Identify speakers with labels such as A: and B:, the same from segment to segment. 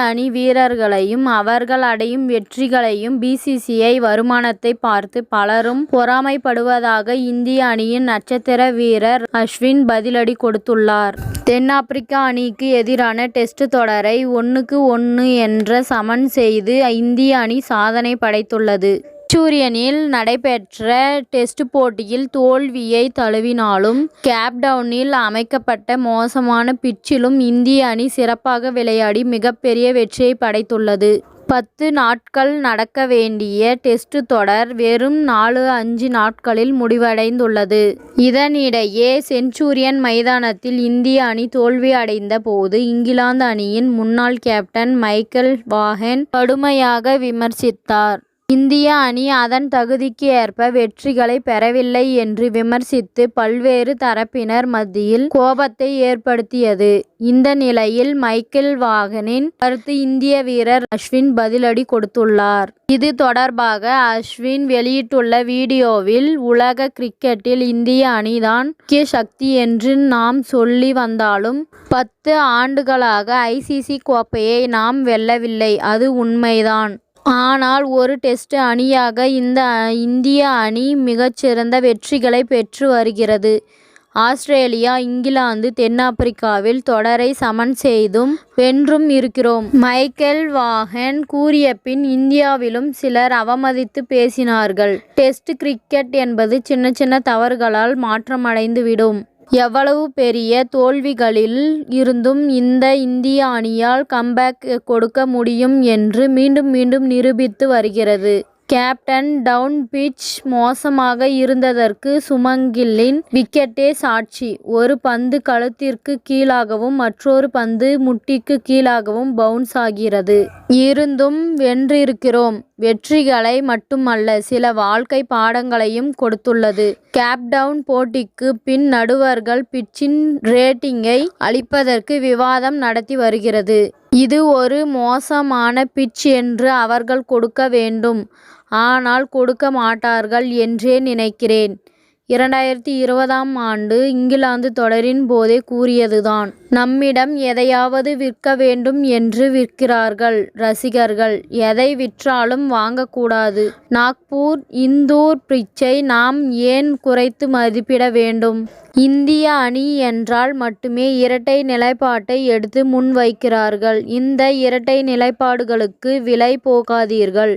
A: அணி வீரர்களையும் அவர்கள் அடையும் வெற்றிகளையும் BCCI வருமானத்தை பார்த்து பலரும் பொறாமைப்படுவதாக இந்திய அணியின் நட்சத்திர வீரர் அஸ்வின் பதிலடி கொடுத்துள்ளார். தென்னாப்பிரிக்கா அணிக்கு எதிரான டெஸ்ட் தொடரை 1-1 என்ற சமன் செய்து இந்திய அணி சாதனை படைத்துள்ளது. செஞ்சுரியனில் நடைபெற்ற டெஸ்ட் போட்டியில் தோல்வியை தழுவினாலும் கேப்டவுனில் அமைக்கப்பட்ட மோசமான பிட்சிலும் இந்திய அணி சிறப்பாக விளையாடி மிகப்பெரிய வெற்றியை படைத்துள்ளது. 10 நாட்கள் நடக்க வேண்டிய டெஸ்ட் தொடர் வெறும் 4-5 நாட்களில் முடிவடைந்துள்ளது. இதனிடையே செஞ்சுரியன் மைதானத்தில் இந்திய அணி தோல்வி அடைந்த போது இங்கிலாந்து அணியின் முன்னாள் கேப்டன் மைக்கேல் வாகன் கடுமையாக விமர்சித்தார். இந்திய அணி அதன் தகுதிக்கு ஏற்ப வெற்றிகளை பெறவில்லை என்று விமர்சித்து பல்வேறு தரப்பினர் மத்தியில் கோபத்தை ஏற்படுத்தியது. இந்த நிலையில் மைக்கேல் வாகனின் கருத்து இந்திய வீரர் அஸ்வின் பதிலடி கொடுத்துள்ளார். இது தொடர்பாக அஸ்வின் வெளியிட்டுள்ள வீடியோவில் உலக கிரிக்கெட்டில் இந்திய அணிதான் முக்கிய சக்தி என்று நாம் சொல்லி வந்தாலும் 10 ஆண்டுகளாக ICC கோப்பையை நாம் வெல்லவில்லை. அது உண்மைதான். ஆனால் ஒரு டெஸ்ட் அணியாக இந்த இந்திய அணி மிகச்சிறந்த வெற்றிகளை பெற்று வருகிறது. ஆஸ்திரேலியா, இங்கிலாந்து, தென்னாப்பிரிக்காவில் தொடரை சமன் செய்தும் வென்றும் இருக்கிறோம். மைக்கேல் வாகன் கூறிய பின் இந்தியாவிலும் சிலர் அவமதித்து பேசினார்கள். டெஸ்ட் கிரிக்கெட் என்பது சின்ன சின்ன தவறுகளால் மாற்றமடைந்துவிடும். எவ்வளவு பெரிய தோல்விகளில் இருந்தும் இந்த இந்திய அணியால் கம்பேக் கொடுக்க முடியும் என்று மீண்டும் மீண்டும் நிரூபித்து வருகிறது. கேப்டன் டவுன் பிட்ச் மோசமாக இருந்ததற்கு சுமங்கில்லின் விக்கெட்டே சாட்சி. ஒரு பந்து கழுத்திற்கு கீழாகவும் மற்றொரு பந்து முட்டிக்கு கீழாகவும் பவுன்ஸ் ஆகிறது. இருந்தும் வென்றிருக்கிறோம். வெற்றிகளை மட்டுமல்ல, சில வாழ்க்கை பாடங்களையும் கொடுத்துள்ளது. கேப்டவுன் போட்டிக்கு பின் நடுவர்கள் பிட்சின் ரேட்டிங்கை அளிப்பதற்கு விவாதம் நடத்தி வருகிறது. இது ஒரு மோசமான பிட்ச் என்று அவர்கள் கொடுக்க வேண்டும். ஆனால் கொடுக்க மாட்டார்கள் என்றே நினைக்கிறேன். 2020ஆம் ஆண்டு இங்கிலாந்து தொடரின் போதே கூறியதுதான். நம்மிடம் எதையாவது விற்க வேண்டும் என்று விற்கிறார்கள் ரசிகர்கள். எதை விற்றாலும் வாங்கக்கூடாது. நாக்பூர் இந்தூர் பிட்சை நாம் ஏன் குறைத்து மதிப்பிட வேண்டும்? இந்திய அணி என்றால் மட்டுமே இரட்டை நிலைப்பாட்டை எடுத்து முன்வைக்கிறார்கள். இந்த இரட்டை நிலைப்பாடுகளுக்கு விலை போகாதீர்கள்.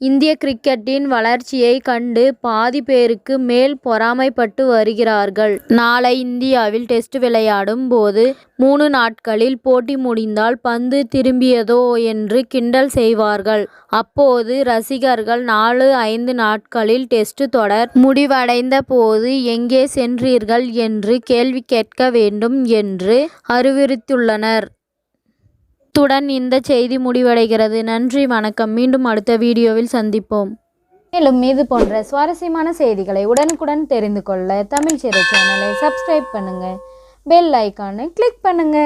A: இந்திய கிரிக்கெட்டின் வளர்ச்சியை கண்டு பாதி பேருக்கு மேல் பொறாமைப்பட்டு வருகிறார்கள். நாளை இந்தியாவில் டெஸ்ட் விளையாடும் போது 3 நாட்களில் போட்டி முடிந்தால் பந்து திரும்பியதோ என்று கிண்டல் செய்வார்கள். அப்போது ரசிகர்கள் 4-5 நாட்களில் டெஸ்ட் தொடர் முடிவடைந்த போது எங்கே சென்றீர்கள் என்று கேள்வி கேட்க வேண்டும் என்று அறிவுறுத்தியுள்ளனர். இத்துடன் இந்த செய்தி முடிவடைகிறது. நன்றி, வணக்கம். மீண்டும் அடுத்த வீடியோவில் சந்திப்போம். மேலும் இது போன்ற சுவாரஸ்யமான செய்திகளை உடனுக்குடன் தெரிந்து கொள்ள தமிழ் சிறை சேனலை சப்ஸ்கிரைப் பண்ணுங்க. பெல் ஐகானை கிளிக் பண்ணுங்க.